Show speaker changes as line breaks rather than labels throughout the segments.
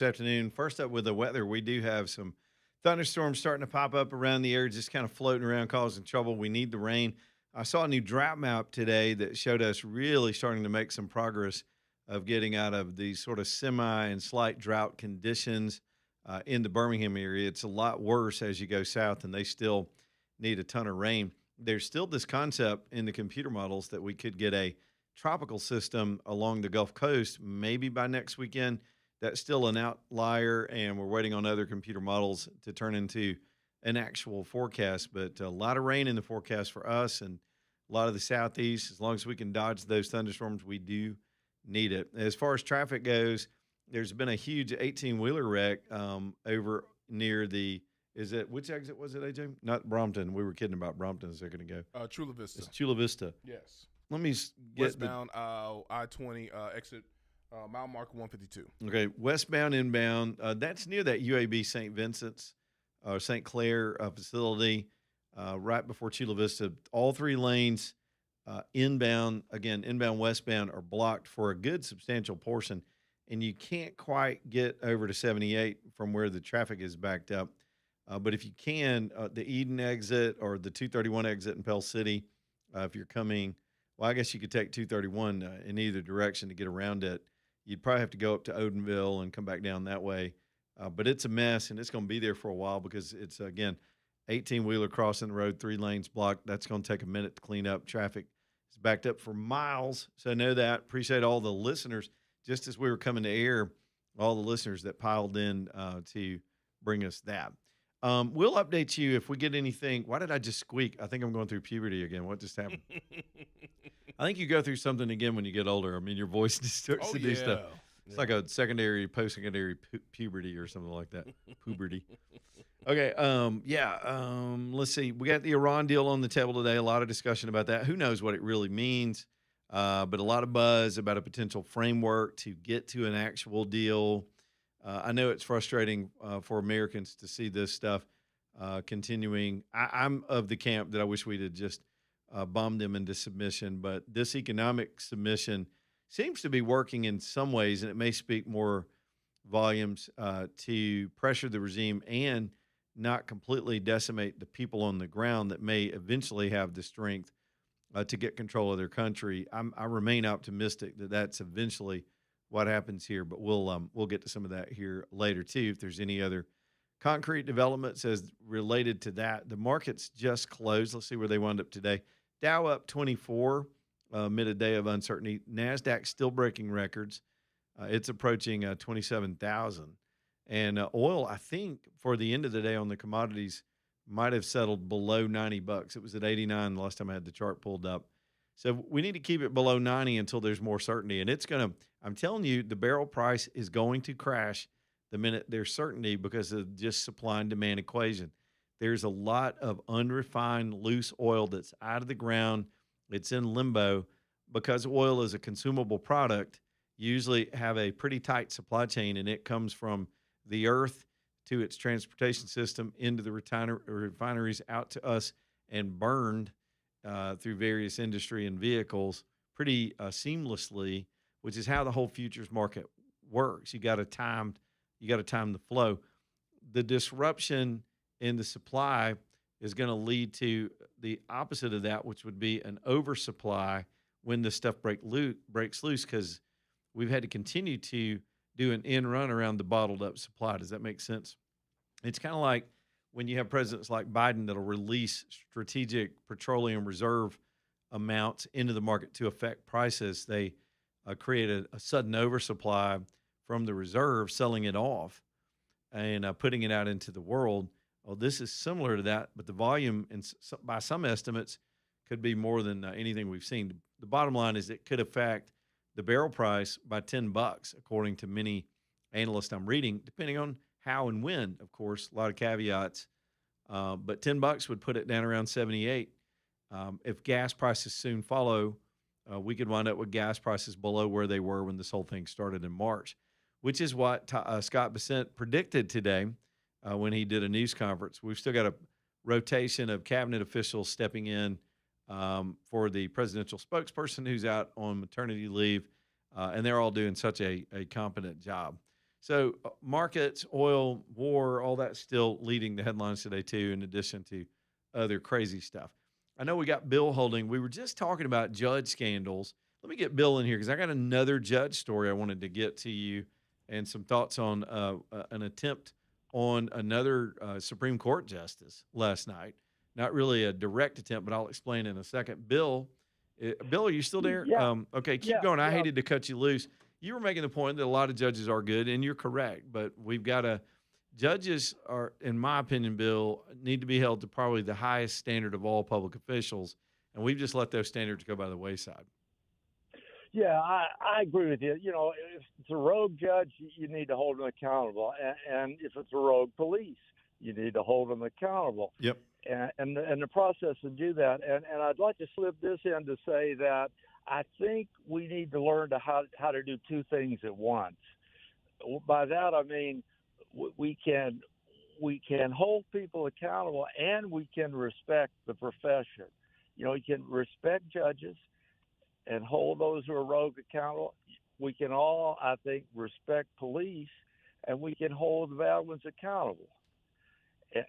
Good afternoon. First up with the weather, we do have some thunderstorms starting to pop up around the area, just kind of floating around, causing trouble. We need the rain. I saw a new drought map today that showed us really starting to make some progress of getting out of these sort of semi and slight drought conditions in the Birmingham area. It's a lot worse as you go south, and they still need a ton of rain. There's still this concept in the computer models that we could get a tropical system along the Gulf Coast maybe by next weekend. That's still an outlier, and we're waiting on other computer models to turn into an actual forecast. But a lot of rain in the forecast for us and a lot of the southeast. As long as we can dodge those thunderstorms, we do need it. As far as traffic goes, there's been a huge 18 wheeler wreck over near the. Is it which exit was it, AJ? Not Brompton. We were kidding about Brompton a second ago.
Chula Vista.
It's Chula Vista.
Yes.
Let me get
Westbound I-20 exit mile marker 152.
Okay, westbound, inbound. That's near that UAB St. Vincent's or St. Clair facility, right before Chula Vista. All three lanes, inbound, again, inbound, westbound, are blocked for a good substantial portion, and you can't quite get over to 78 from where the traffic is backed up. But if you can, the Eden exit or the 231 exit in Pell City, if you're coming, well, I guess you could take 231 in either direction to get around it. You'd probably have to go up to Odenville and come back down that way. But it's a mess, and it's going to be there for a while because it's, again, 18-wheeler crossing the road, 3 lanes blocked. That's going to take a minute to clean up. Traffic is backed up for miles. So I know that. Appreciate all the listeners. Just as we were coming to air, all the listeners that piled in to bring us that. We'll update you if we get anything. Why did I just squeak? I think I'm going through puberty again. What just happened? I think you go through something again when you get older. I mean, your voice just starts to do stuff. It's like a secondary, post-secondary puberty or something like that. Puberty. Okay. Let's see. We got the Iran deal on the table today. A lot of discussion about that. Who knows what it really means? But a lot of buzz about a potential framework to get to an actual deal. I know it's frustrating for Americans to see this stuff continuing. I'm of the camp that I wish we'd have just bombed them into submission, but this economic submission seems to be working in some ways, and it may speak more volumes to pressure the regime and not completely decimate the people on the ground that may eventually have the strength to get control of their country. I remain optimistic that that's eventually what happens here, but we'll get to some of that here later too. If there's any other concrete developments as related to that, the markets just closed. Let's see where they wound up today. Dow up 24 amid a day of uncertainty. Nasdaq still breaking records. It's approaching 27,000, and oil, I think, for the end of the day on the commodities might have settled below $90. It was at 89 the last time I had the chart pulled up. So we need to keep it below 90 until there's more certainty. And it's going to, I'm telling you, the barrel price is going to crash the minute there's certainty because of just supply and demand equation. There's a lot of unrefined loose oil that's out of the ground. It's in limbo because oil is a consumable product. You usually have a pretty tight supply chain, and it comes from the earth to its transportation system into the refineries out to us and burned through various industry and vehicles pretty seamlessly, which is how the whole futures market works. You got to time the flow. The disruption in the supply is going to lead to the opposite of that, which would be an oversupply when the stuff breaks loose, because we've had to continue to do an end run around the bottled up supply. Does that make sense? It's kind of like when you have presidents like Biden that'll release strategic petroleum reserve amounts into the market to affect prices. They create a sudden oversupply from the reserve, selling it off and putting it out into the world. Well, this is similar to that, but the volume, by some estimates, could be more than anything we've seen. The bottom line is it could affect the barrel price by $10, according to many analysts I'm reading, depending on how and when, of course, a lot of caveats. But $10 would put it down around 78. If gas prices soon follow, we could wind up with gas prices below where they were when this whole thing started in March, which is what Scott Bessent predicted today when he did a news conference. We've still got a rotation of cabinet officials stepping in for the presidential spokesperson who's out on maternity leave, and they're all doing such a competent job. So markets, oil, war, all that's still leading the headlines today too, in addition to other crazy stuff. I know we got Bill holding. We were just talking about judge scandals. Let me get Bill in here because I got another judge story I wanted to get to you and some thoughts on an attempt on another Supreme Court justice last night. Not really a direct attempt, but I'll explain in a second. Bill, are you still there?
Yeah,
Okay, keep
yeah,
going. I
yeah.
hated to cut you loose. You were making the point that a lot of judges are good, and you're correct. But we've got to judges are, in my opinion, Bill, need to be held to probably the highest standard of all public officials, and we've just let those standards go by the wayside.
Yeah, I agree with you. You know, if it's a rogue judge, you need to hold them accountable, and if it's a rogue police, you need to hold them accountable.
Yep.
And the process to do that. And I'd like to slip this in to say that I think we need to learn how to do two things at once. By that I mean we can hold people accountable and we can respect the profession. You know, you can respect judges and hold those who are rogue accountable. We can all, I think, respect police and we can hold violence accountable.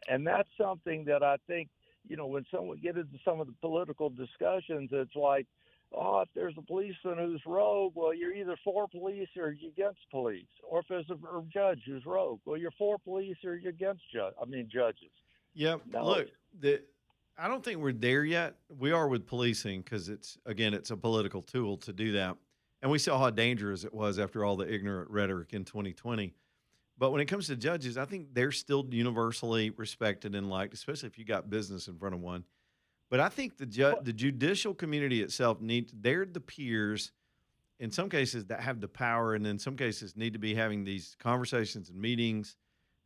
And that's something that I think, you know, when someone get into some of the political discussions, it's like, oh, if there's a policeman who's rogue, well, you're either for police or you're against police. Or if there's a judge who's rogue, well, you're for police or you're against judges.
Yep.
No.
Look, I don't think we're there yet. We are with policing because it's a political tool to do that, and we saw how dangerous it was after all the ignorant rhetoric in 2020. But when it comes to judges, I think they're still universally respected and liked, especially if you got business in front of one. But I think the judicial community itself they're the peers in some cases that have the power, and in some cases need to be having these conversations and meetings.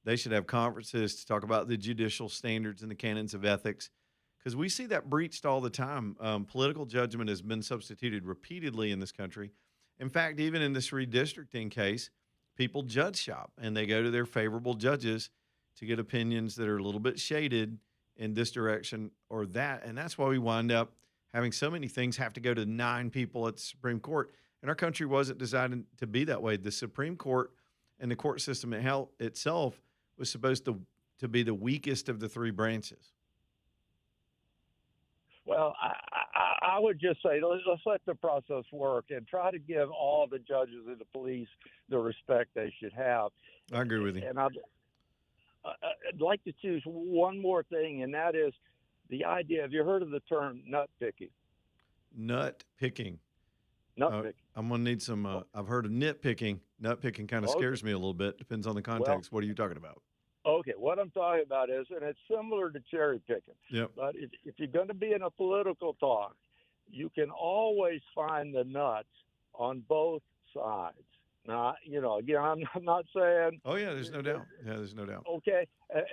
They should have conferences to talk about the judicial standards and the canons of ethics, because we see that breached all the time. Political judgment has been substituted repeatedly in this country. In fact, even in this redistricting case, people judge shop and they go to their favorable judges to get opinions that are a little bit shaded in this direction or that. And that's why we wind up having so many things have to go to 9 people at the Supreme Court. And our country wasn't designed to be that way. The Supreme Court and the court system itself was supposed to be the weakest of the 3 branches.
Well, I would just say let's let the process work and try to give all the judges and the police the respect they should have.
I agree with you.
And I'd like to choose one more thing, and that is the idea. Have you heard of the term nut picking?
Nut picking.
Nut picking.
I'm going to need some. I've heard of nitpicking. Nut picking kind of scares me a little bit. Depends on the context. What are you talking about?
Okay, what I'm talking about is, and it's similar to cherry picking.
Yep.
But if you're going to be in a political talk, you can always find the nuts on both sides. Now, you know, again, I'm not saying.
Oh yeah, there's no doubt. Yeah, there's no doubt.
Okay,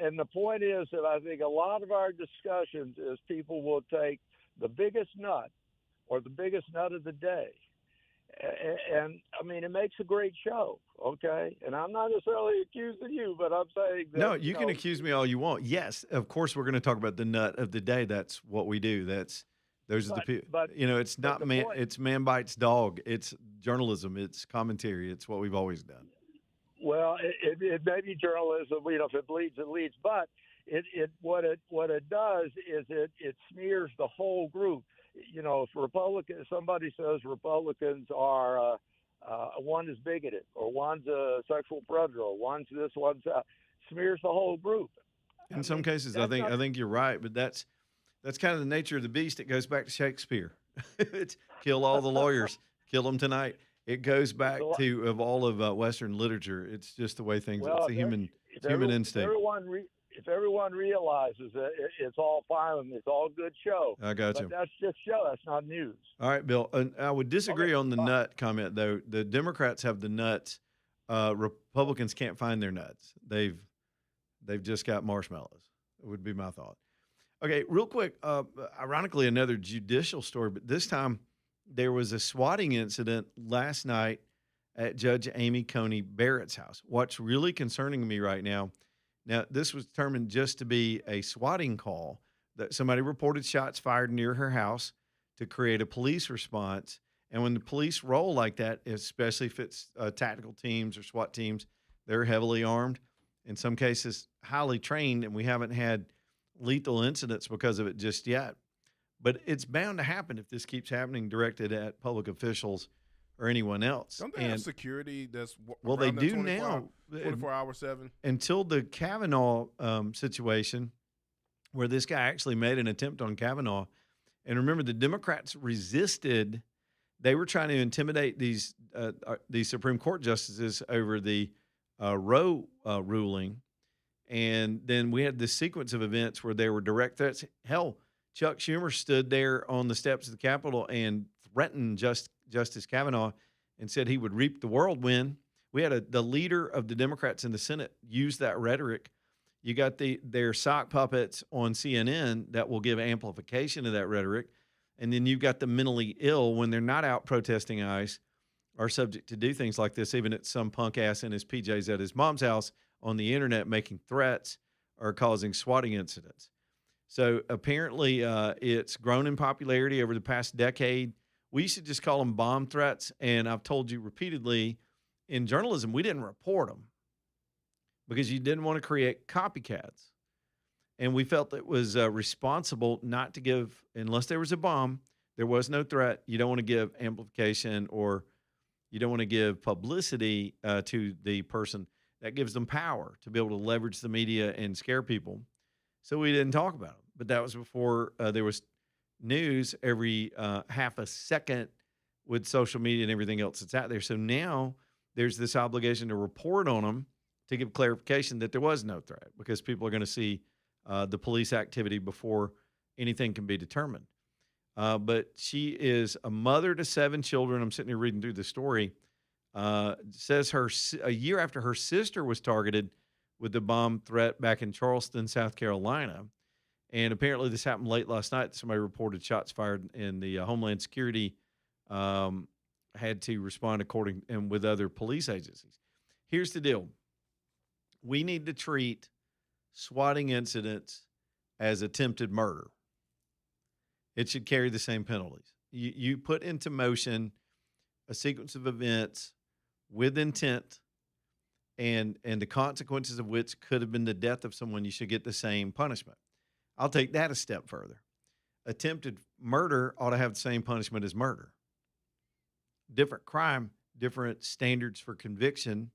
and the point is that I think a lot of our discussions is people will take the biggest nut or the biggest nut of the day. And I mean, it makes a great show, okay? And I'm not necessarily accusing you, but I'm saying that,
no, you can accuse me all you want. Yes, of course, we're going to talk about the nut of the day. That's what we do. Those are the people. But you know, it's not man. It's man bites dog. It's journalism. It's commentary. It's what we've always done.
Well, it may be journalism. You know, if it bleeds, it leads. But what it does is it smears the whole group. You know, if somebody says Republicans are one is bigoted, or one's a sexual predator, or one's this, one's that, smears the whole group.
In some cases, I think you're right, but that's kind of the nature of the beast. It goes back to Shakespeare. It's kill all the lawyers, kill them tonight. It goes back to all of Western literature. It's just the way things. It's a human instinct.
If everyone realizes that it's all fine, it's all good show.
I got you.
But that's just show. That's not news.
All right, Bill. I would disagree on the nut comment, though. The Democrats have the nuts. Republicans can't find their nuts. They've just got marshmallows. It would be my thought. Okay, real quick. Ironically, another judicial story, but this time there was a swatting incident last night at Judge Amy Coney Barrett's house. What's really concerning me right now. Now, this was determined just to be a swatting call, that somebody reported shots fired near her house to create a police response. And when the police roll like that, especially if it's tactical teams or SWAT teams, They're heavily armed, in some cases highly trained, and we haven't had lethal incidents because of it just yet. But it's bound to happen if this keeps happening directed at public officials or anyone else.
Don't they have security that's
well, they
around that
do
24
now.
24/7?
Until the Kavanaugh situation, where this guy actually made an attempt on Kavanaugh. And remember, the Democrats resisted. They were trying to intimidate these Supreme Court justices over the Roe ruling. And then we had this sequence of events where there were direct threats. Hell, Chuck Schumer stood there on the steps of the Capitol and threatened Justice Kavanaugh and said he would reap the whirlwind. We had the leader of the Democrats in the Senate use that rhetoric. You got their sock puppets on CNN that will give amplification of that rhetoric. And then you've got the mentally ill when they're not out protesting ICE are subject to do things like this, even at some punk ass in his PJs at his mom's house on the internet making threats or causing swatting incidents. So apparently it's grown in popularity over the past decade. We used to just call them bomb threats. And I've told you repeatedly, in journalism, we didn't report them because you didn't want to create copycats. And we felt it was responsible not to give, unless there was a bomb, there was no threat. You don't want to give amplification or you don't want to give publicity to the person. That gives them power to be able to leverage the media and scare people. So we didn't talk about them. But that was before there was news every half a second with social media and everything else that's out there. So now there's this obligation to report on them to give clarification that there was no threat because people are going to see the police activity before anything can be determined. But she is a mother to 7 children. I'm sitting here reading through the story. Says a year after her sister was targeted with the bomb threat back in Charleston, South Carolina. And apparently this happened late last night. Somebody reported shots fired, and the Homeland Security had to respond and with other police agencies. Here's the deal. We need to treat swatting incidents as attempted murder. It should carry the same penalties. You put into motion a sequence of events with intent and the consequences of which could have been the death of someone, you should get the same punishment. I'll take that a step further. Attempted murder ought to have the same punishment as murder. Different crime, different standards for conviction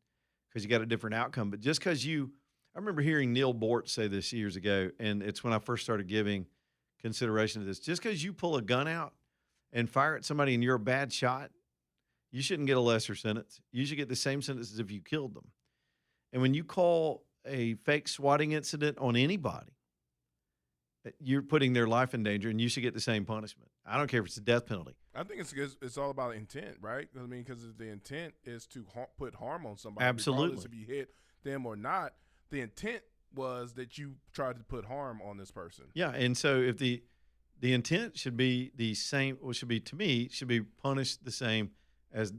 because you got a different outcome. But just because I remember hearing Neil Bort say this years ago, and it's when I first started giving consideration to this. Just because you pull a gun out and fire at somebody and you're a bad shot, you shouldn't get a lesser sentence. You should get the same sentence as if you killed them. And when you call a fake swatting incident on anybody, you're putting their life in danger, and you should get the same punishment. I don't care if it's a death penalty.
I think it's all about intent, right? I mean, because the intent is to put harm on somebody.
Absolutely.
Regardless if you hit them or not, the intent was that you tried to put harm on this person.
Yeah, and so if the intent should be the same, or should be, to me, should be punished the same as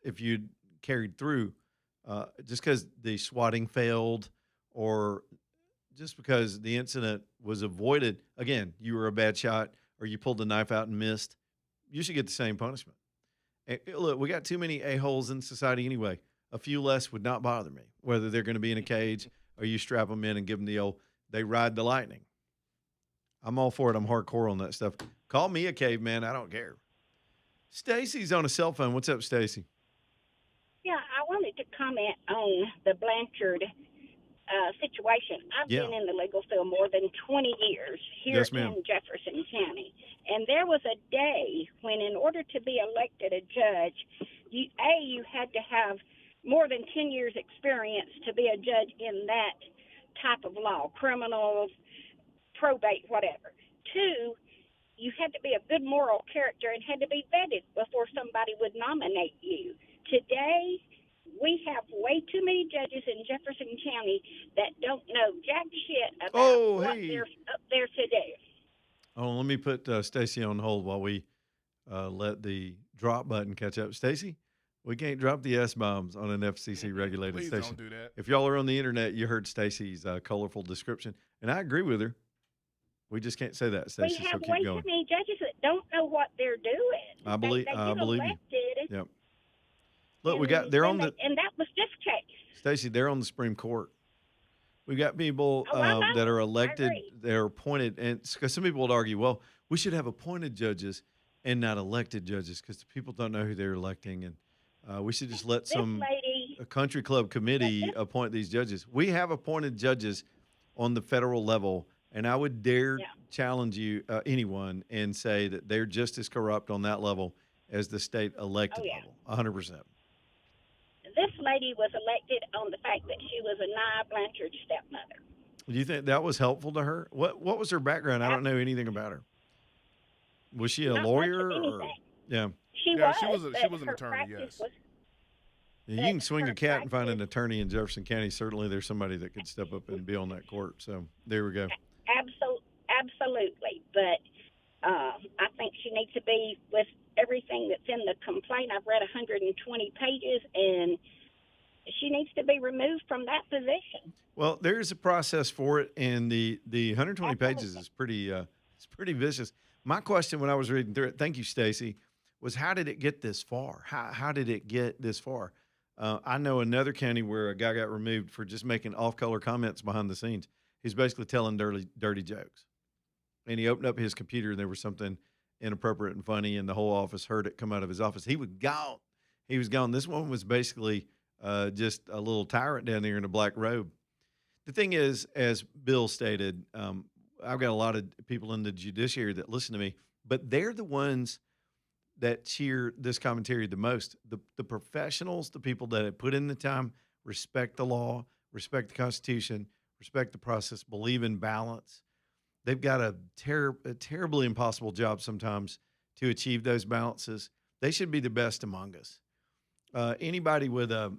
if you'd carried through. Just because the swatting failed or just because the incident was avoided, again, you were a bad shot or you pulled the knife out and missed, you should get the same punishment. And look, we got too many a-holes in society anyway. A few less would not bother me, whether they're going to be in a cage or you strap them in and give them the old, they ride the lightning. I'm all for it. I'm hardcore on that stuff. Call me a caveman. I don't care. Stacy's on a cell phone. What's up, Stacy?
Yeah, I wanted to comment on the Blanchard situation. I've been in the legal field more than 20 years here in Jefferson County. And there was a day when, in order to be elected a judge, you had to have more than 10 years experience to be a judge in that type of law, criminal, probate, whatever. 2, you had to be a good moral character and had to be vetted before somebody would nominate you. Today, we have way too many judges in Jefferson County that don't know jack shit about what they're up there to do.
Oh, let me put Stacy on hold while we let the drop button catch up. Stacy, we can't drop the S-bombs on an FCC-regulated
Please
station.
Don't do that.
If y'all are on the internet, you heard Stacy's colorful description, and I agree with her. We just can't say that, Stacy.
We have
so
way
keep going.
too many judges that don't know what they're doing.
I believe
they
you.
elected.
Yep. Look, they're on the.
And that was this case.
Stacey, they're on the Supreme Court. We've got people
Oh,
that are
I
elected,
agree.
they're appointed, and because some people would argue, well, we should have appointed judges and not elected judges because the people don't know who they're electing, and we should just let
This lady,
a country club
but
committee
this,
appoint these judges. We have appointed judges on the federal level, and I would dare
yeah,
challenge you, anyone, and say that they're just as corrupt on that level as the state
oh
elected
yeah.
level, 100%.
This lady was elected on the fact that she was a Nia Blanchard stepmother.
Do you think that was helpful to her? What was her background? I don't know anything about her. Was she a
Not much of
lawyer or?
anything.
Yeah.
She
Yeah,
was, but
she was an
her
attorney.
practice
Yes.
was,
You
but
can swing a
her
cat and find an
practice,
attorney in Jefferson County. Certainly, there's somebody that could step up and be on that court. So there we go.
absolutely. But I think she needs to be with everything that's in the complaint. I've read 120 pages, and she needs to be removed from that position.
Well, there's a process for it, and the 120 pages
Absolutely.
is pretty it's pretty vicious. My question when I was reading through it, thank you, Stacy, was how did it get this far? How did it get this far? I know another county where a guy got removed for just making off-color comments behind the scenes. He's basically telling dirty jokes, and he opened up his computer and there was something inappropriate and funny, and the whole office heard it come out of his office. He was gone. He was gone. This one was basically just a little tyrant down there in a black robe. The thing is, as Bill stated, I've got a lot of people in the judiciary that listen to me, but they're the ones that cheer this commentary the most. The professionals, the people that have put in the time, respect the law, respect the Constitution, respect the process, believe in balance. They've got a terribly impossible job sometimes to achieve those balances. They should be the best among us. Anybody with a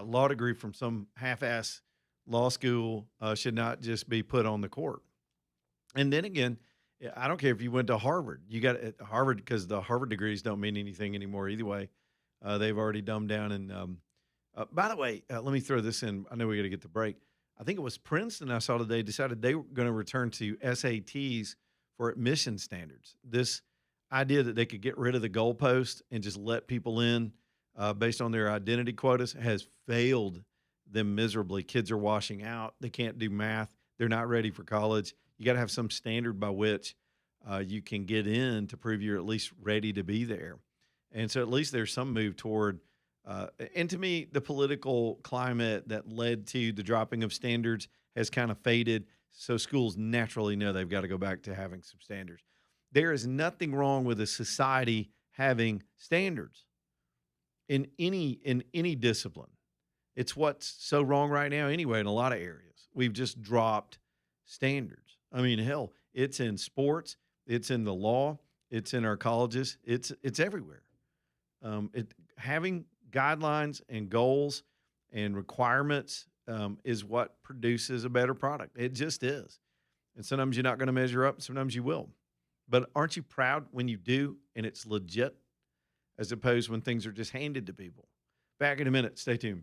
law degree from some half-ass law school should not just be put on the court. And then again, I don't care if you went to Harvard. You got at Harvard because the Harvard degrees don't mean anything anymore either way. They've already dumbed down. And by the way, let me throw this in. I know we got to get the break. I think it was Princeton I saw today decided they were going to return to SATs for admission standards. This idea that they could get rid of the goalpost and just let people in based on their identity quotas has failed them miserably. Kids are washing out. They can't do math. They're not ready for college. You got to have some standard by which you can get in to prove you're at least ready to be there. And so at least there's some move toward, and to me, the political climate that led to the dropping of standards has kind of faded. So schools naturally know they've got to go back to having some standards. There is nothing wrong with a society having standards in any discipline. It's what's so wrong right now anyway in a lot of areas. We've just dropped standards. I mean, hell, it's in sports, it's in the law, it's in our colleges, it's everywhere. Having guidelines and goals and requirements is what produces a better product. It just is. And sometimes you're not going to measure up, sometimes you will. But aren't you proud when you do and it's legit, as opposed when things are just handed to people? Back in a minute. Stay tuned.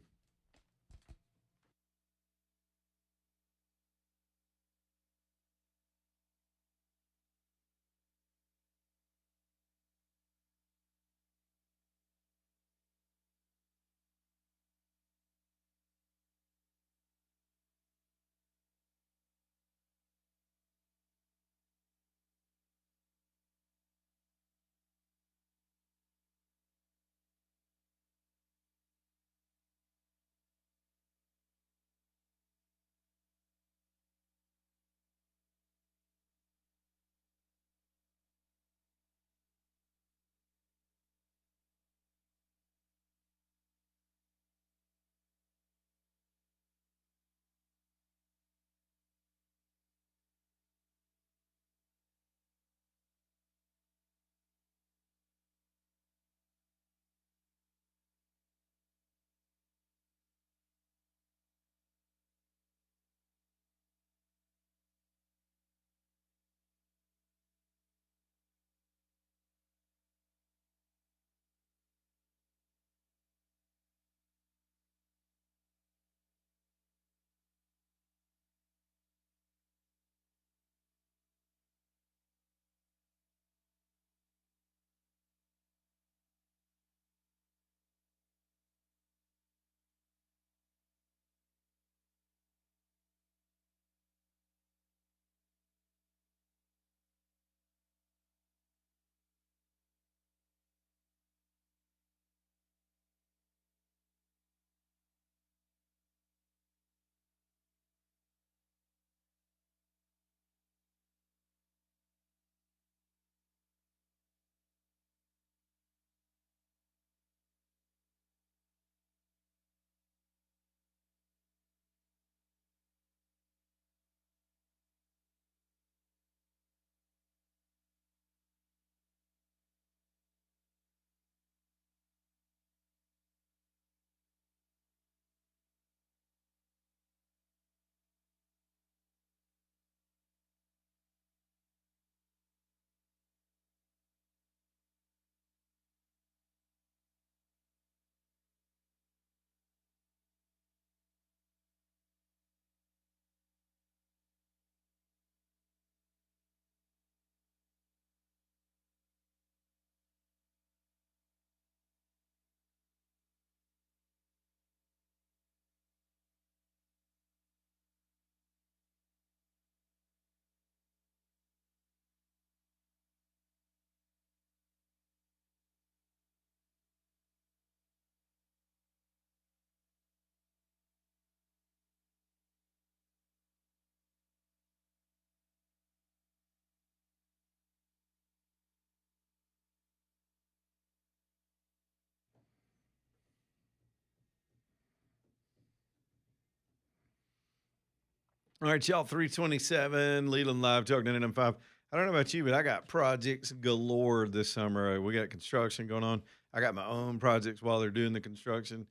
All right, y'all, 327, Leland Live, Talk 99.5. I don't know about you, but I got projects galore this summer. We got construction going on. I got my own projects while they're doing the construction.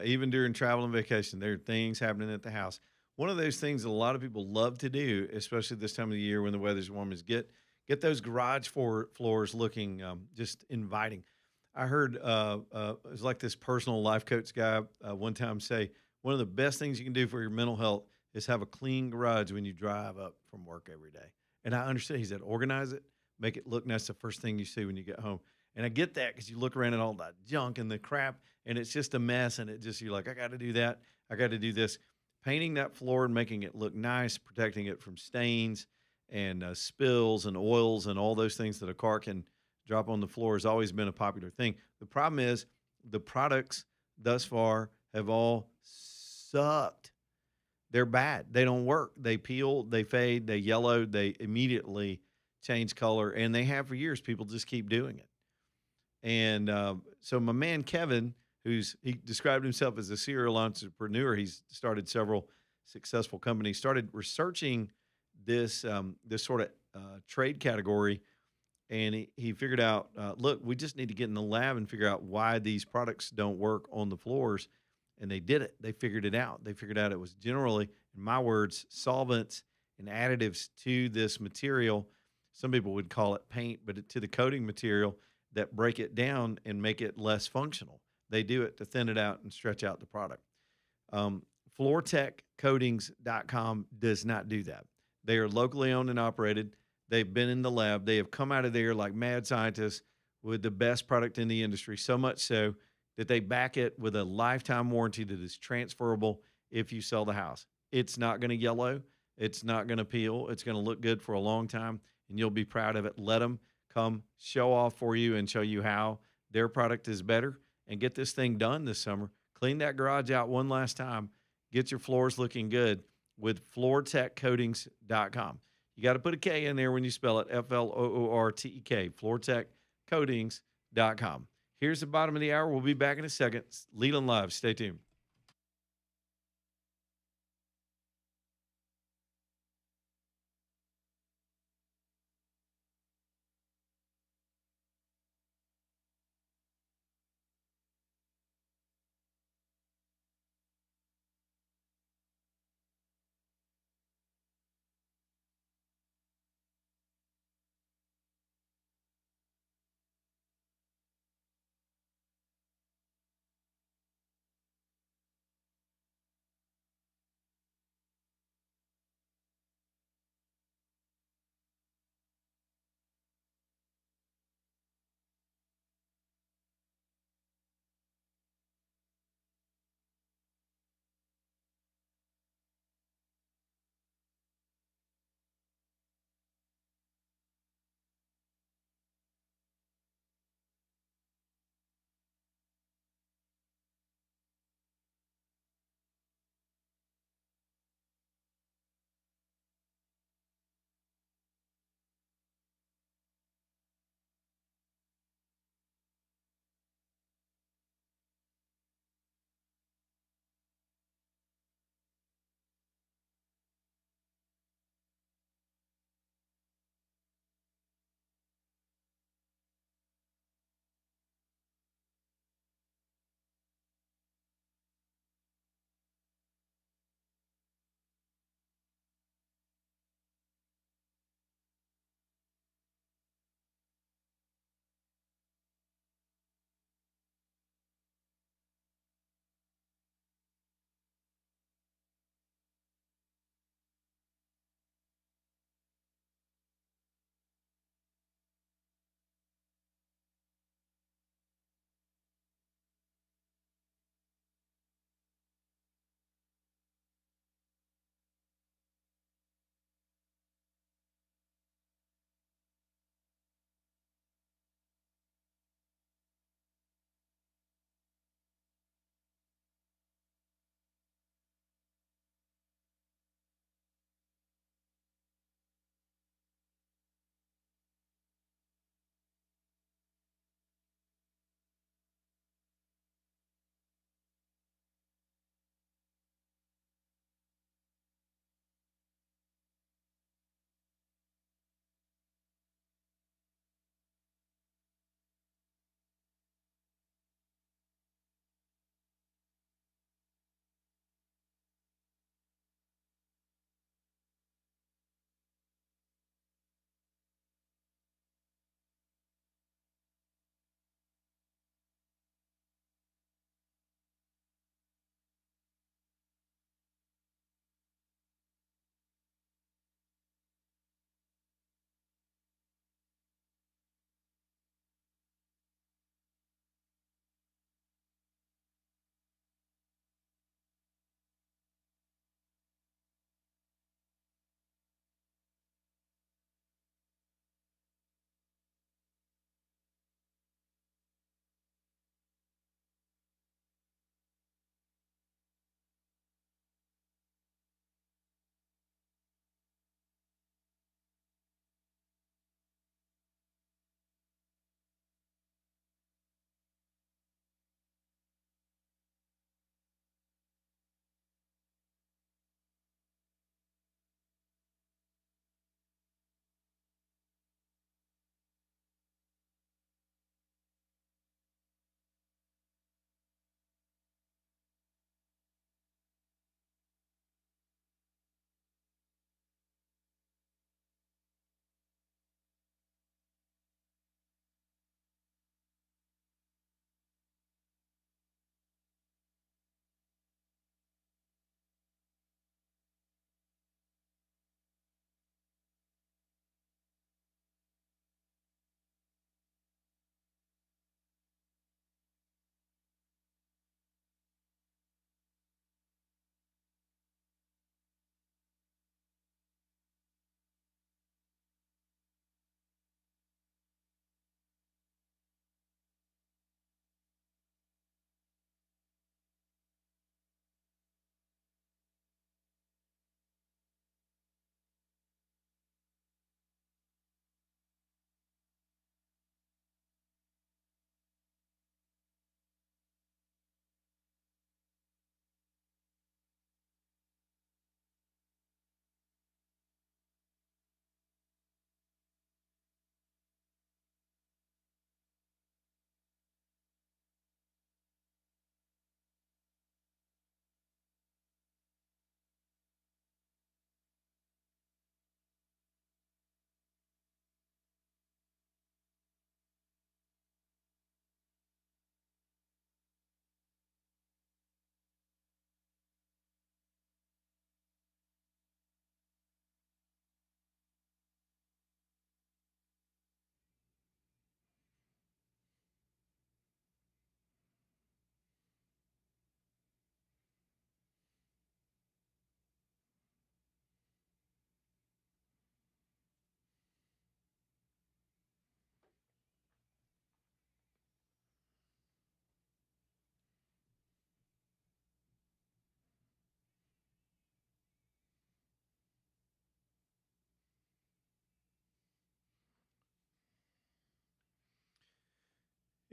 Even during travel and vacation, there are things happening at the house. One of those things that a lot of people love to do, especially this time of the year when the weather's warm, is get those garage floors looking just inviting. I heard it was like this personal life coach guy one time say, one of the best things you can do for your mental health is have a clean garage when you drive up from work every day. And I understand. He said, organize it, make it look nice the first thing you see when you get home. And I get that because you look around at all that junk and the crap, and it's just a mess. And you're like, I got to do that. I got to do this. Painting that floor and making it look nice, protecting it from stains and spills and oils and all those things that a car can drop on the floor has always been a popular thing. The problem is the products thus far have all sucked. They're bad. They don't work. They peel, they fade, they yellow, they immediately change color, and they have for years. People just keep doing it. And so my man Kevin, he described himself as a serial entrepreneur. He's started several successful companies. Started researching this this sort of trade category, and he figured out, look, we just need to get in the lab and figure out why these products don't work on the floors. And they did it. They figured it out. They figured out it was generally, in my words, solvents and additives to this material. Some people would call it paint, but to the coating material that break it down and make it less functional. They do it to thin it out and stretch out the product. FloorTechCoatings.com does not do that. They are locally owned and operated. They've been in the lab. They have come out of there like mad scientists with the best product in the industry, so much so that they back it with a lifetime warranty that is transferable if you sell the house. It's not going to yellow. It's not going to peel. It's going to look good for a long time, and you'll be proud of it. Let them come show off for you and show you how their product is better, and get this thing done this summer. Clean that garage out one last time. Get your floors looking good with FloorTechCoatings.com. You got to put a K in there when you spell it, FLOORTEK, FloorTechCoatings.com. Here's the bottom of the hour. We'll be back in a second. Leland Live. Stay tuned.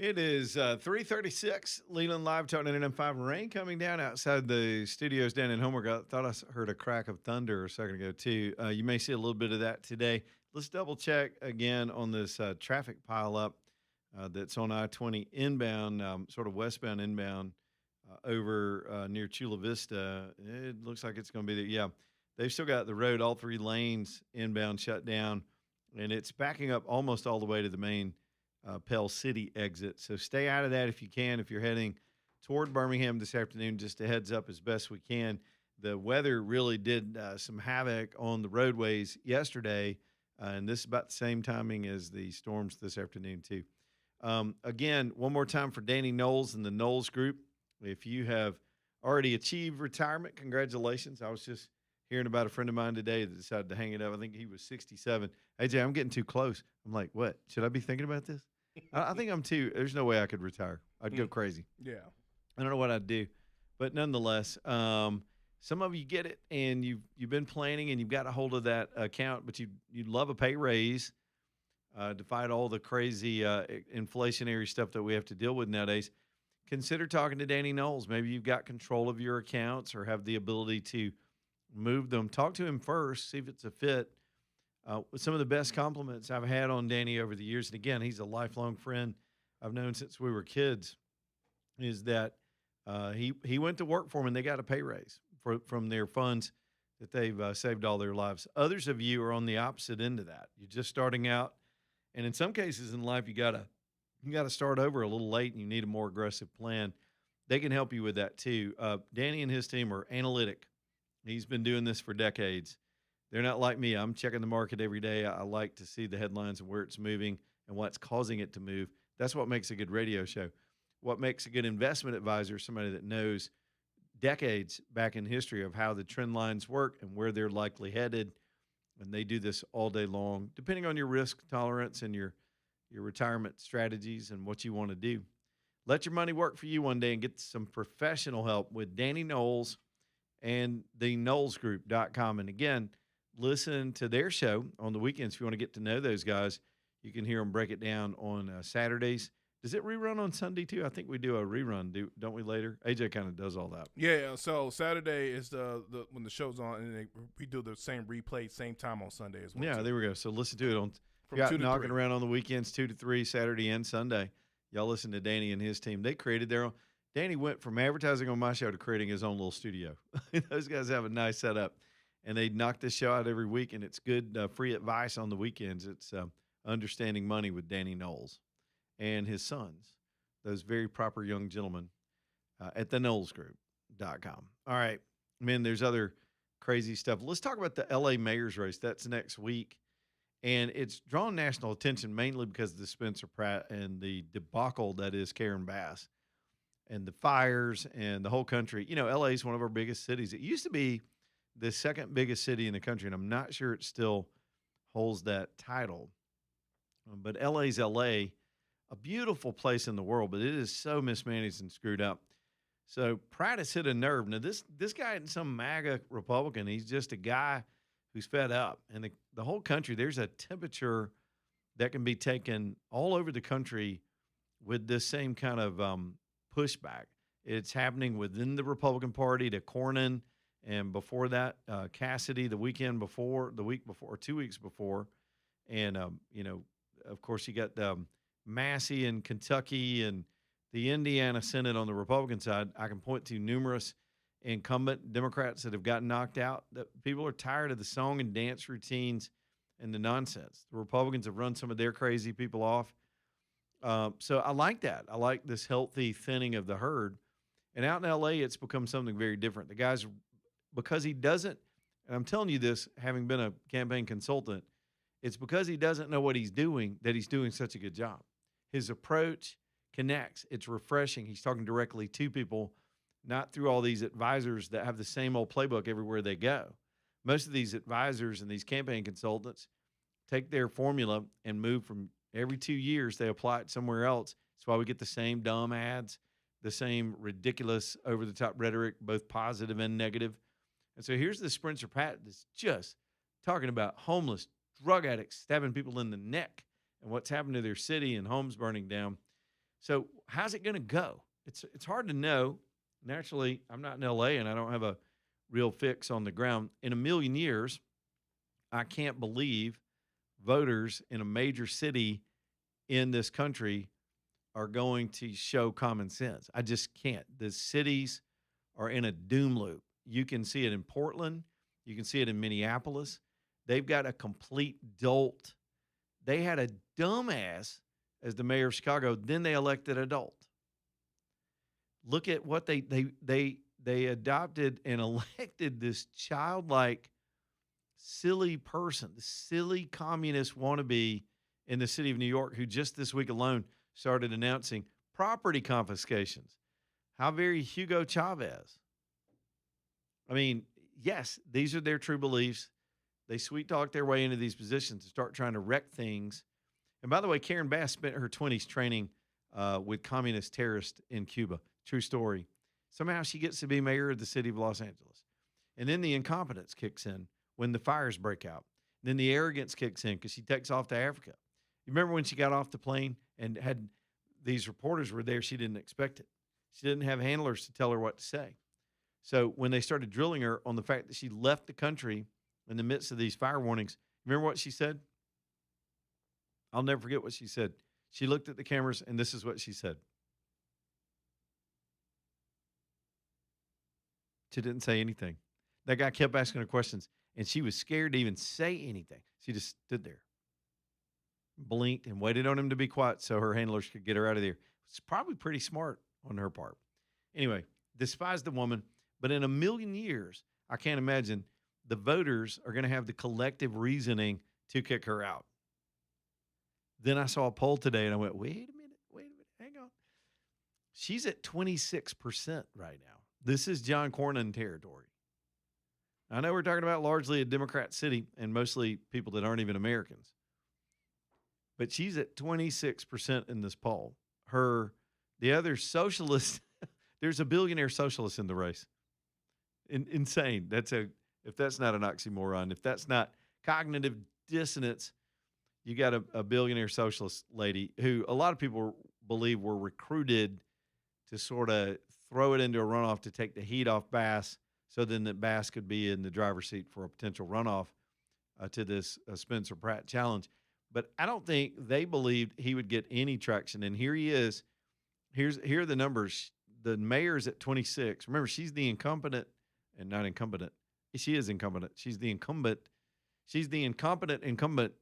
It is 3:36. Leland Live, Talk 99.5. Rain coming down outside the studios down in Homer. I thought I heard a crack of thunder a second ago, too. You may see a little bit of that today. Let's double check again on this traffic pileup that's on I-20 inbound, sort of westbound inbound over near Chula Vista. It looks like it's going to be there. Yeah, they've still got the road, all three lanes inbound shut down, and it's backing up almost all the way to the main Pell City exit. So stay out of that if you can. If you're heading toward Birmingham this afternoon, just a heads up as best we can. The weather really did some havoc on the roadways yesterday, and this is about the same timing as the storms this afternoon too. Again, one more time for Danny Knowles and the Knowles Group. If you have already achieved retirement, congratulations. I was just hearing about a friend of mine today that decided to hang it up. I think he was 67. AJ, I'm getting too close. I'm like, what? Should I be thinking about this? I think I'm too. There's no way I could retire. I'd go crazy.
Yeah.
I don't know what I'd do. But nonetheless, some of you get it, and you've been planning, and you've got a hold of that account, but you'd love a pay raise to fight all the crazy inflationary stuff that we have to deal with nowadays. Consider talking to Danny Knowles. Maybe you've got control of your accounts or have the ability to move them. Talk to him first, see if it's a fit. Some of the best compliments I've had on Danny over the years, and again, he's a lifelong friend I've known since we were kids, is that he went to work for him and they got a pay raise from their funds that they've saved all their lives. Others of you are on the opposite end of that. You're just starting out, and in some cases in life, you gotta start over a little late, and you need a more aggressive plan. They can help you with that too. Danny and his team are analytic. He's been doing this for decades. They're not like me. I'm checking the market every day. I like to see the headlines and where it's moving and what's causing it to move. That's what makes a good radio show. What makes a good investment advisor is somebody that knows decades back in history of how the trend lines work and where they're likely headed. And they do this all day long, depending on your risk tolerance and your retirement strategies and what you want to do. Let your money work for you one day and get some professional help with Danny Knowles and the KnowlesGroup.com. And again, listen to their show on the weekends. If you want to get to know those guys, you can hear them break it down on Saturdays. Does it rerun on Sunday too? I think we do a rerun, don't we, later? AJ kind of does all that.
Yeah, so Saturday is the when the show's on, and we do the same replay, same time on Sunday as well.
Yeah,
too.
There we go. So listen to it on
From 2 to
knocking
3.
around on the weekends, 2 to 3, Saturday and Sunday. Y'all listen to Danny and his team. They created their own. Danny went from advertising on my show to creating his own little studio. Those guys have a nice setup. And they knock this show out every week, and it's good free advice on the weekends. It's Understanding Money with Danny Knowles and his sons, those very proper young gentlemen at the KnowlesGroup.com. All right, man, there's other crazy stuff. Let's talk about the L.A. mayor's race. That's next week, and it's drawn national attention mainly because of the Spencer Pratt and the debacle that is Karen Bass and the fires and the whole country. You know, L.A. is one of our biggest cities. It used to be the second biggest city in the country, and I'm not sure it still holds that title. But LA's LA, a beautiful place in the world, but it is so mismanaged and screwed up. So Pratt has hit a nerve. Now, this guy isn't some MAGA Republican. He's just a guy who's fed up. And the whole country, there's a temperature that can be taken all over the country with this same kind of pushback. It's happening within the Republican Party to Cornyn. And before that, Cassidy, the week before, or 2 weeks before. And, of course, you got Massey in Kentucky and the Indiana Senate on the Republican side. I can point to numerous incumbent Democrats that have gotten knocked out. That people are tired of the song and dance routines and the nonsense. The Republicans have run some of their crazy people off. So I like that. I like this healthy thinning of the herd. And out in L.A., it's become something very different. The guys, because he doesn't, and I'm telling you this, having been a campaign consultant, it's because he doesn't know what he's doing that he's doing such a good job. His approach connects. It's refreshing. He's talking directly to people, not through all these advisors that have the same old playbook everywhere they go. Most of these advisors and these campaign consultants take their formula and move from every 2 years, they apply it somewhere else. That's why we get the same dumb ads, the same ridiculous over-the-top rhetoric, both positive and negative. And so here's the Spencer Pratt that's just talking about homeless, drug addicts stabbing people in the neck and what's happened to their city and homes burning down. So how's it going to go? It's hard to know. Naturally, I'm not in LA and I don't have a real fix on the ground. In a million years, I can't believe voters in a major city in this country are going to show common sense. I just can't. The cities are in a doom loop. You can see it in Portland. You can see it in Minneapolis. They've got a complete dolt. They had a dumbass as the mayor of Chicago. Then they elected a dolt. Look at what they adopted and elected this childlike, silly person, the silly communist wannabe in the city of New York, who just this week alone started announcing property confiscations. How very Hugo Chavez. I mean, yes, these are their true beliefs. They sweet talk their way into these positions to start trying to wreck things. And by the way, Karen Bass spent her 20s training with communist terrorists in Cuba. True story. Somehow she gets to be mayor of the city of Los Angeles. And then the incompetence kicks in when the fires break out. And then the arrogance kicks in because she takes off to Africa. You remember when she got off the plane and had these reporters were there, she didn't expect it. She didn't have handlers to tell her what to say. So when they started drilling her on the fact that she left the country in the midst of these fire warnings, remember what she said? I'll never forget what she said. She looked at the cameras, and this is what she said. She didn't say anything. That guy kept asking her questions, and she was scared to even say anything. She just stood there, blinked, and waited on him to be quiet so her handlers could get her out of there. It's probably pretty smart on her part. Anyway, despised the woman, but in a million years, I can't imagine the voters are going to have the collective reasoning to kick her out. Then I saw a poll today, and I went, wait a minute, hang on. She's at 26% right now. This is John Cornyn territory. I know we're talking about largely a Democrat city and mostly people that aren't even Americans. But she's at 26% in this poll. The other socialist, there's a billionaire socialist in the race. Insane. If that's not an oxymoron, if that's not cognitive dissonance, you got a billionaire socialist lady who a lot of people believe were recruited to sort of throw it into a runoff to take the heat off Bass so then that Bass could be in the driver's seat for a potential runoff to this Spencer Pratt challenge. But I don't think they believed he would get any traction. And here he is. Here are the numbers. The mayor's at 26. Remember, she's the incompetent and not incompetent. She is incompetent. She's the incumbent. She's the incompetent incumbent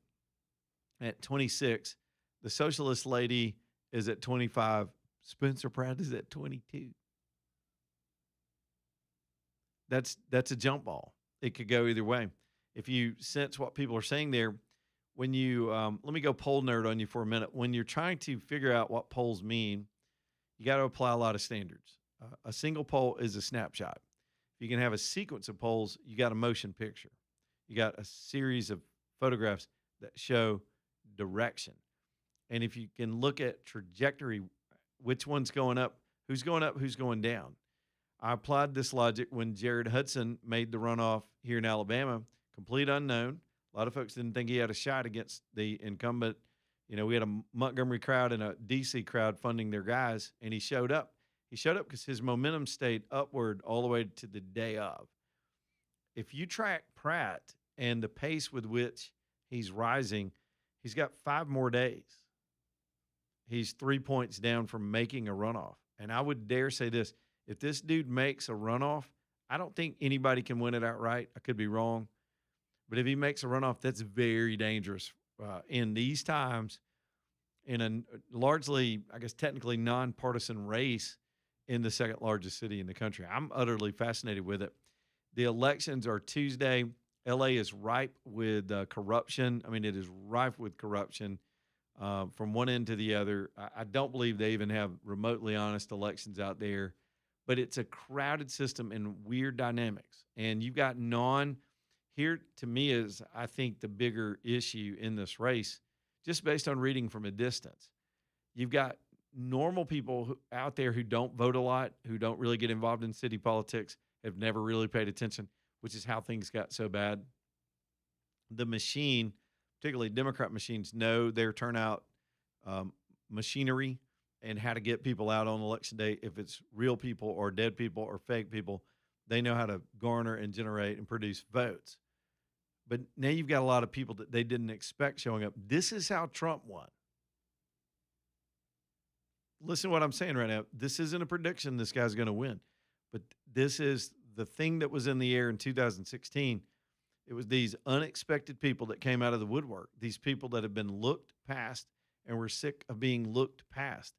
at 26. The socialist lady is at 25. Spencer Pratt is at 22. That's a jump ball. It could go either way. If you sense what people are saying there, when you let me go poll nerd on you for a minute. When you're trying to figure out what polls mean, you got to apply a lot of standards. A single poll is a snapshot. If you can have a sequence of polls, you got a motion picture. You got a series of photographs that show direction. And if you can look at trajectory, which one's going up, who's going down. I applied this logic when Jared Hudson made the runoff here in Alabama, complete unknown. A lot of folks didn't think he had a shot against the incumbent. You know, we had a Montgomery crowd and a D.C. crowd funding their guys, and he showed up. He showed up because his momentum stayed upward all the way to the day of. If you track Pratt and the pace with which he's rising, he's got 5 more days. He's 3 points down from making a runoff. And I would dare say this, if this dude makes a runoff, I don't think anybody can win it outright. I could be wrong. But if he makes a runoff, that's very dangerous in these times in a largely, I guess, technically nonpartisan race in the second largest city in the country. I'm utterly fascinated with it. The elections are Tuesday. L.A. is ripe with corruption. I mean, it is rife with corruption from one end to the other. I don't believe they even have remotely honest elections out there. But it's a crowded system and weird dynamics. And you've got here to me is, I think, the bigger issue in this race, just based on reading from a distance. You've got normal people out there who don't vote a lot, who don't really get involved in city politics, have never really paid attention, which is how things got so bad. The machine, particularly Democrat machines, know their turnout machinery. and how to get people out on election day, if it's real people or dead people or fake people. They know how to garner and generate and produce votes. But now you've got a lot of people that they didn't expect showing up. This is how Trump won. Listen to what I'm saying right now. This isn't a prediction this guy's going to win. But this is the thing that was in the air in 2016. It was these unexpected people that came out of the woodwork, these people that have been looked past and were sick of being looked past,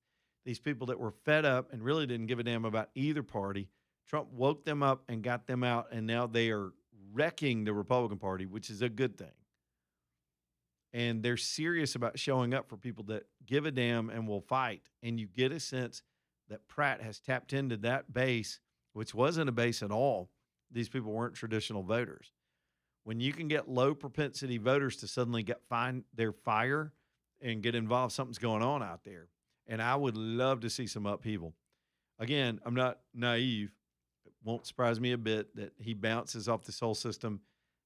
these people that were fed up and really didn't give a damn about either party. Trump woke them up and got them out, and now they are wrecking the Republican Party, which is a good thing. And they're serious about showing up for people that give a damn and will fight. And you get a sense that Pratt has tapped into that base, which wasn't a base at all. These people weren't traditional voters. When you can get low propensity voters to suddenly find their fire and get involved, something's going on out there. And I would love to see some upheaval. Again, I'm not naive. It won't surprise me a bit that he bounces off this whole system,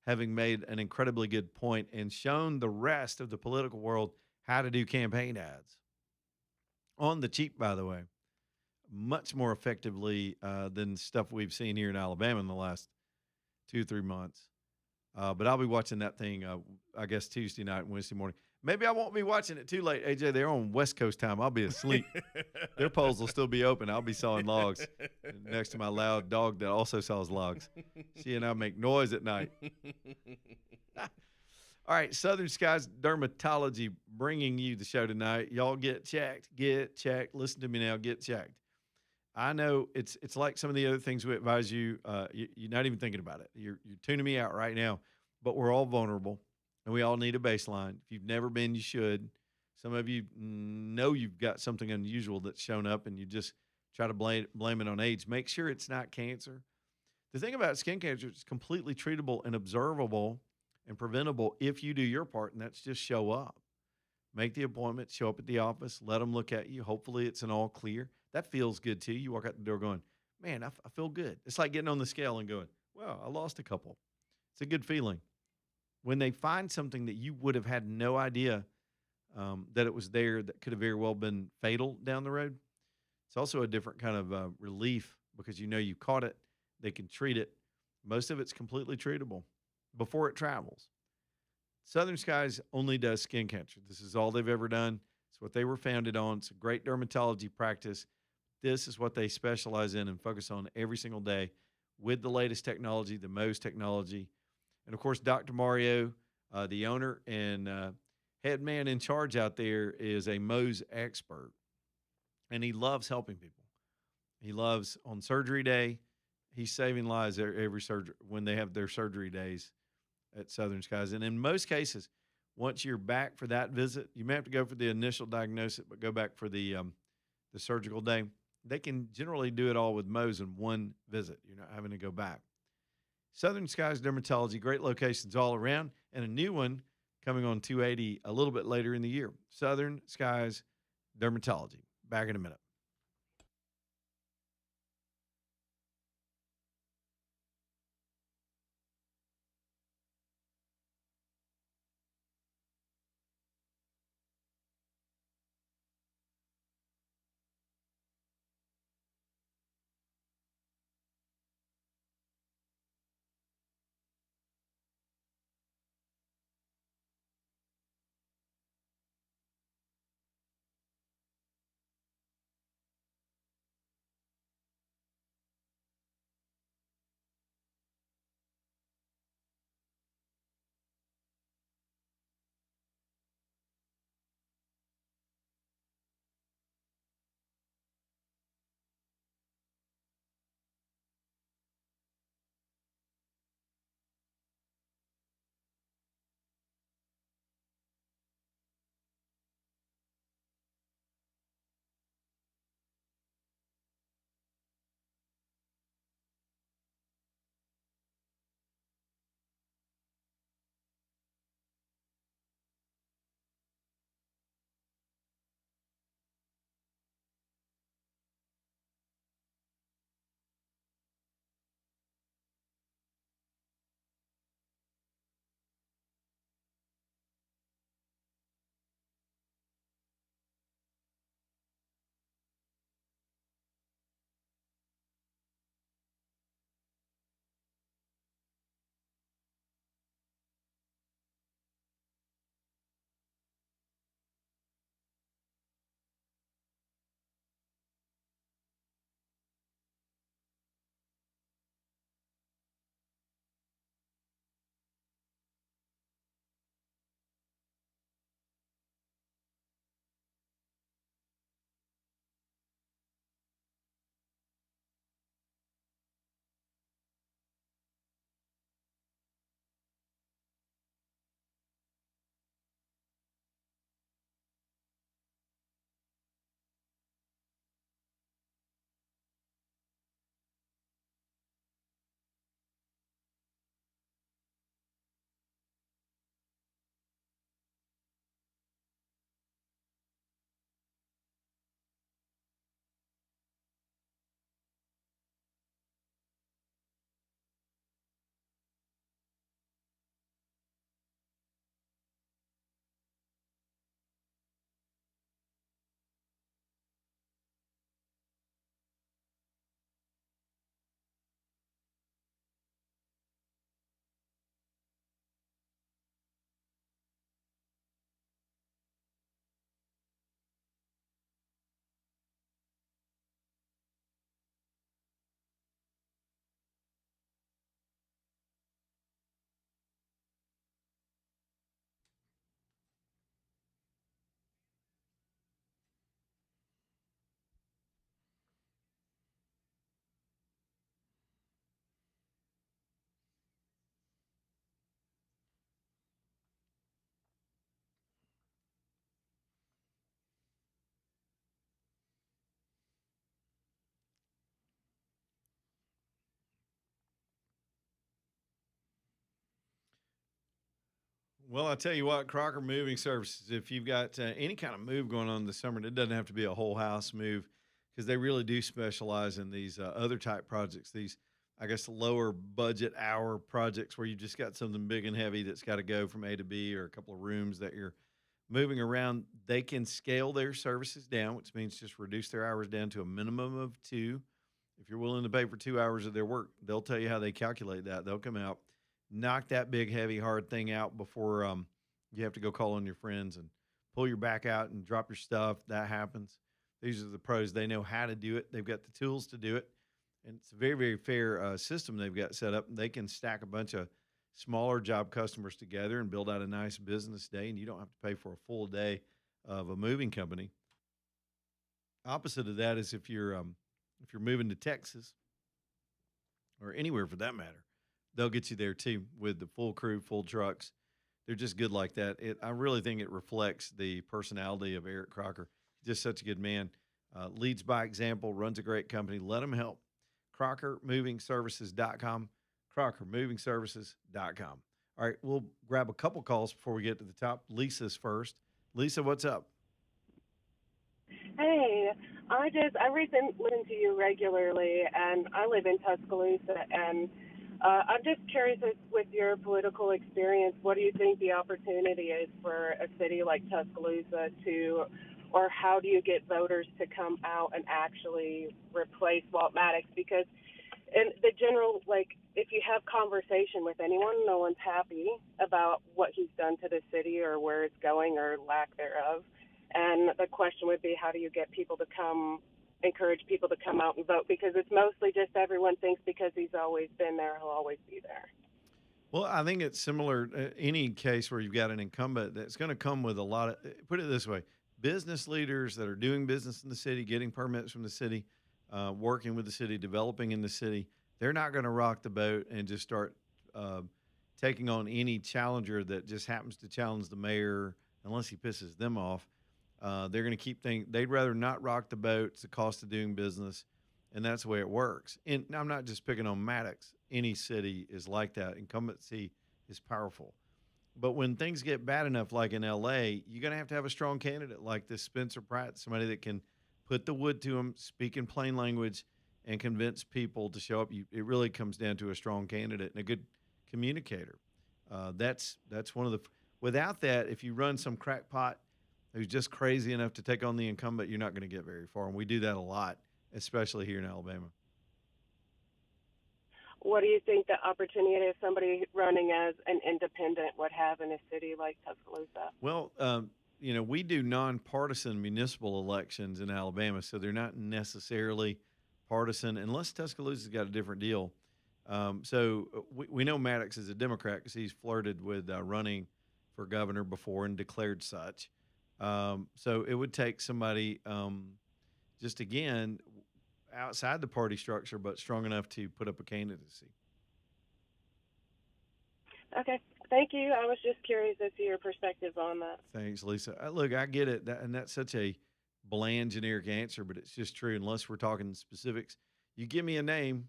having made an incredibly good point and shown the rest of the political world how to do campaign ads. On the cheap, by the way, much more effectively than stuff we've seen here in Alabama in the last 2-3 months. But I'll be watching that thing, I guess, Tuesday night and Wednesday morning. Maybe I won't be watching it too late, AJ. They're on West Coast time. I'll be asleep. Their polls will still be open. I'll be sawing logs next to my loud dog that also saws logs. She and I make noise at night. All right, Southern Skies Dermatology bringing you the show tonight. Y'all get checked. Get checked. Listen to me now. Get checked. I know it's like some of the other things we advise you. You're not even thinking about it. You're tuning me out right now. But we're all vulnerable, and we all need a baseline. If you've never been, you should. Some of you know you've got something unusual that's shown up, and you just try to blame it on age. Make sure it's not cancer. The thing about skin cancer, it's completely treatable and observable and preventable if you do your part, and that's just show up. Make the appointment, show up at the office, let them look at you. Hopefully it's an all clear. That feels good too. You walk out the door going, man, I feel good. It's like getting on the scale and going, well, I lost a couple. It's a good feeling. When they find something that you would have had no idea that it was there, that could have very well been fatal down the road, it's also a different kind of relief because you know you caught it. They can treat it. Most of it's completely treatable before it travels. Southern Skies only does skin cancer. This is all they've ever done. It's what they were founded on. It's a great dermatology practice. This is what they specialize in and focus on every single day with the latest technology, the Mohs technology. And, of course, Dr. Mario, the owner and head man in charge out there, is a Mohs expert, and he loves helping people. He loves on surgery day. He's saving lives every surgery when they have their surgery days at Southern Skies. And in most cases, once you're back for that visit, you may have to go for the initial diagnosis, but go back for the surgical day. They can generally do it all with Mohs in one visit. You're not having to go back. Southern Skies Dermatology, great locations all around, and a new one coming on 280 a little bit later in the year. Southern Skies Dermatology. Back in a minute. Well, I tell you what, Crocker Moving Services, if you've got any kind of move going on this summer, it doesn't have to be a whole house move because they really do specialize in these other type projects, these, I guess, lower budget hour projects where you just got something big and heavy that's got to go from A to B or a couple of rooms that you're moving around. They can scale their services down, which means just reduce their hours down to a minimum of 2. If you're willing to pay for 2 hours of their work, they'll tell you how they calculate that. They'll come out, knock that big, heavy, hard thing out before you have to go call on your friends and pull your back out and drop your stuff. That happens. These are the pros. They know how to do it. They've got the tools to do it. And it's a very, very fair system they've got set up. They can stack a bunch of smaller job customers together and build out a nice business day, and you don't have to pay for a full day of a moving company. Opposite of that is if you're moving to Texas or anywhere for that matter, they'll get you there too with the full crew, full trucks. They're just good like that. I really think it reflects the personality of Eric Crocker. He's just such a good man. Leads by example, runs a great company. Let him help. CrockerMovingServices.com. CrockerMovingServices.com. All right, we'll grab a couple calls before we get to the top. Lisa's first. Lisa, what's up?
Hey, I recently listen to you regularly, and I live in Tuscaloosa, and I'm just curious with your political experience, what do you think the opportunity is for a city like Tuscaloosa or how do you get voters to come out and actually replace Walt Maddox? Because in the general, if you have conversation with anyone, no one's happy about what he's done to the city or where it's going or lack thereof. And the question would be, how do you get people to encourage people to come out and vote? Because it's mostly just everyone thinks because he's always been there, he'll always be there.
Well, I think it's similar any case where you've got an incumbent that's going to come with a lot of, put it this way, business leaders that are doing business in the city, getting permits from the city, working with the city, developing in the city. They're not going to rock the boat and just start taking on any challenger that just happens to challenge the mayor unless he pisses them off. They're going to keep things. They'd rather not rock the boat. It's the cost of doing business, and that's the way it works. And I'm not just picking on Maddox. Any city is like that. Incumbency is powerful. But when things get bad enough, like in L.A., you're going to have a strong candidate like this Spencer Pratt, somebody that can put the wood to them, speak in plain language, and convince people to show up. It really comes down to a strong candidate and a good communicator. That's one of the – without that, if you run some crackpot who's just crazy enough to take on the incumbent, you're not going to get very far. And we do that a lot, especially here in Alabama.
What do you think the opportunity of somebody running as an independent would have in a city like Tuscaloosa?
Well, we do nonpartisan municipal elections in Alabama, so they're not necessarily partisan unless Tuscaloosa's got a different deal. So we know Maddox is a Democrat because he's flirted with running for governor before and declared such. So it would take somebody just, again, outside the party structure, but strong enough to put up a candidacy.
Okay. Thank you. I was just curious as to your perspective on that.
Thanks, Lisa. Look, I get it, and that's such a bland, generic answer, but it's just true unless we're talking specifics. You give me a name,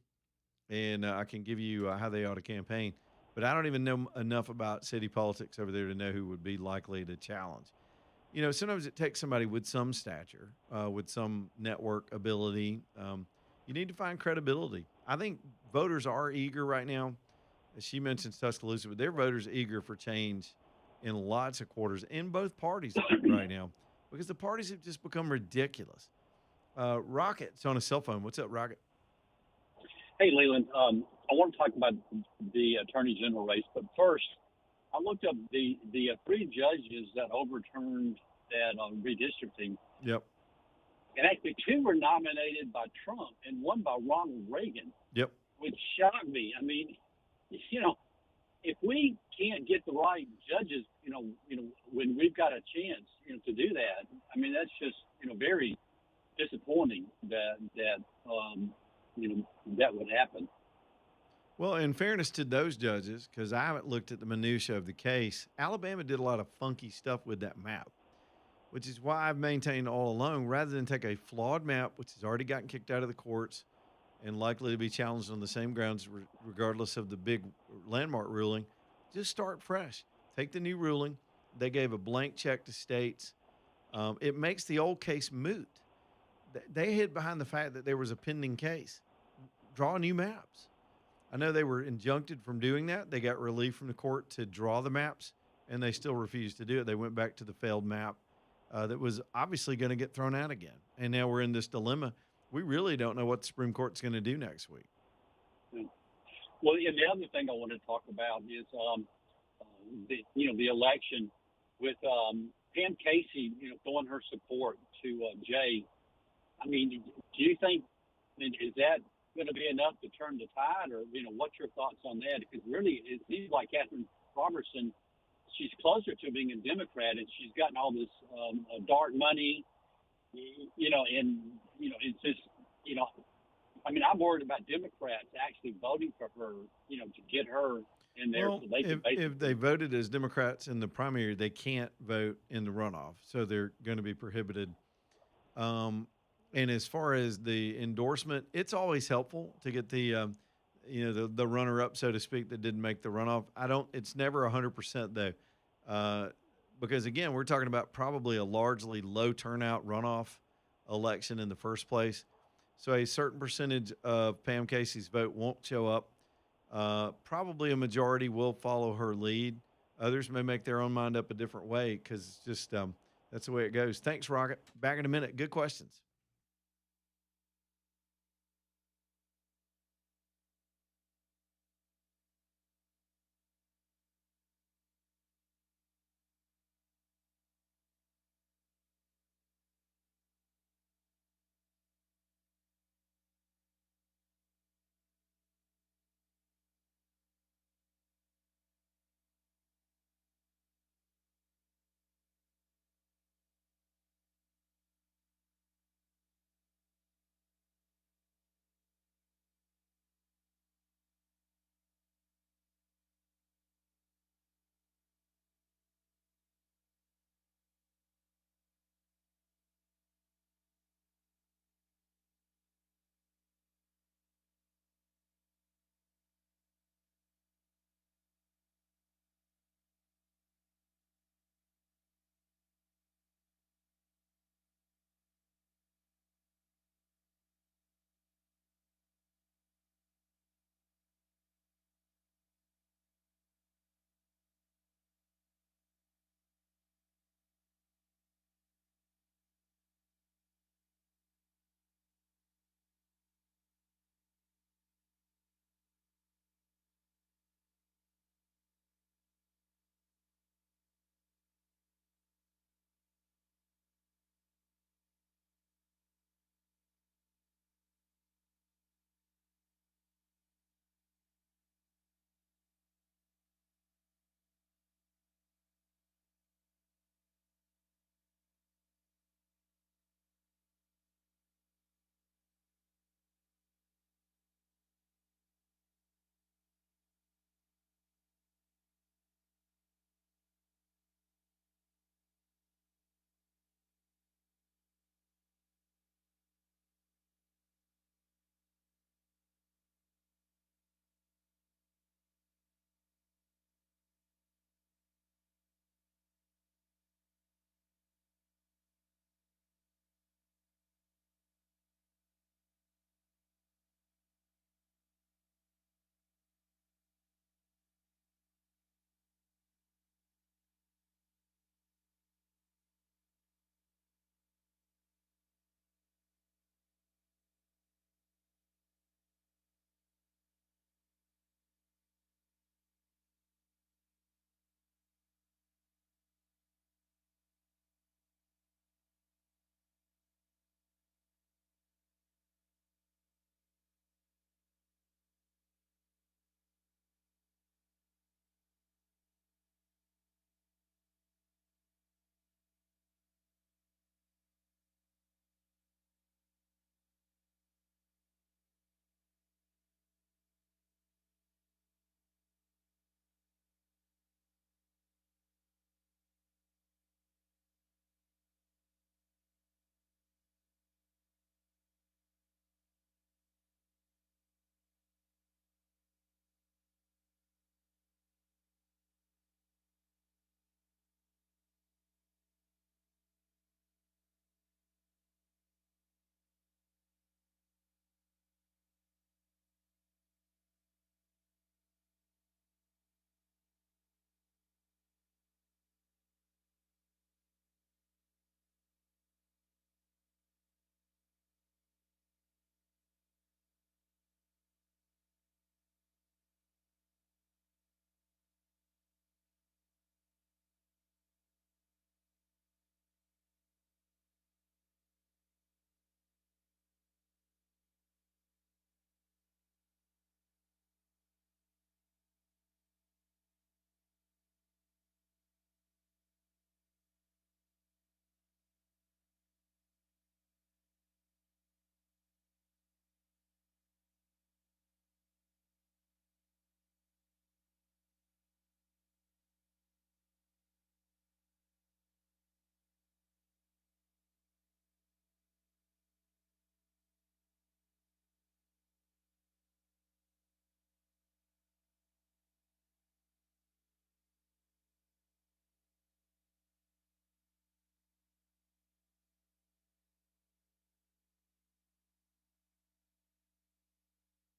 and I can give you how they ought to campaign. But I don't even know enough about city politics over there to know who would be likely to challenge. Sometimes it takes somebody with some stature, with some network ability. You need to find credibility. I think voters are eager right now. As she mentions Tuscaloosa, but their voters eager for change in lots of quarters in both parties right now because the parties have just become ridiculous. Rocket's on a cell phone. What's up, Rocket?
Hey, Leland. I want to talk about the Attorney General race, but first, I looked up the 3 judges that overturned that redistricting.
Yep.
And actually 2 were nominated by Trump and 1 by Ronald Reagan.
Yep.
Which shocked me. I mean, if we can't get the right judges, when we've got a chance, to do that, I mean, that's just, very disappointing that would happen.
Well, in fairness to those judges, because I haven't looked at the minutia of the case, Alabama did a lot of funky stuff with that map, which is why I've maintained all along, rather than take a flawed map, which has already gotten kicked out of the courts and likely to be challenged on the same grounds regardless of the big landmark ruling, just start fresh. take the new ruling. They gave a blank check to states. It makes the old case moot. They hid behind the fact that there was a pending case. Draw new maps. I know they were injuncted from doing that. They got relief from the court to draw the maps, and they still refused to do it. They went back to the failed map that was obviously going to get thrown out again. And now we're in this dilemma. We really don't know what the Supreme Court's going to do next week.
Well, and the other thing I want to talk about is the election with Pam Casey, throwing her support to Jay. I mean, do you think, is that going to be enough to turn the tide, or what's your thoughts on that? Because really, it seems like Catherine Robertson, she's closer to being a Democrat, and she's gotten all this dark money, and it's just, I mean, I'm worried about Democrats actually voting for her, to get her in there.
Well,
so they can
if they voted as Democrats in the primary, they can't vote in the runoff, so they're going to be prohibited. And as far as the endorsement, it's always helpful to get the runner-up, so to speak, that didn't make the runoff. It's never 100% though, because again, we're talking about probably a largely low turnout runoff election in the first place. So a certain percentage of Pam Casey's vote won't show up. Probably a majority will follow her lead. Others may make their own mind up a different way because it's just that's the way it goes. Thanks, Rocket. Back in a minute. Good questions.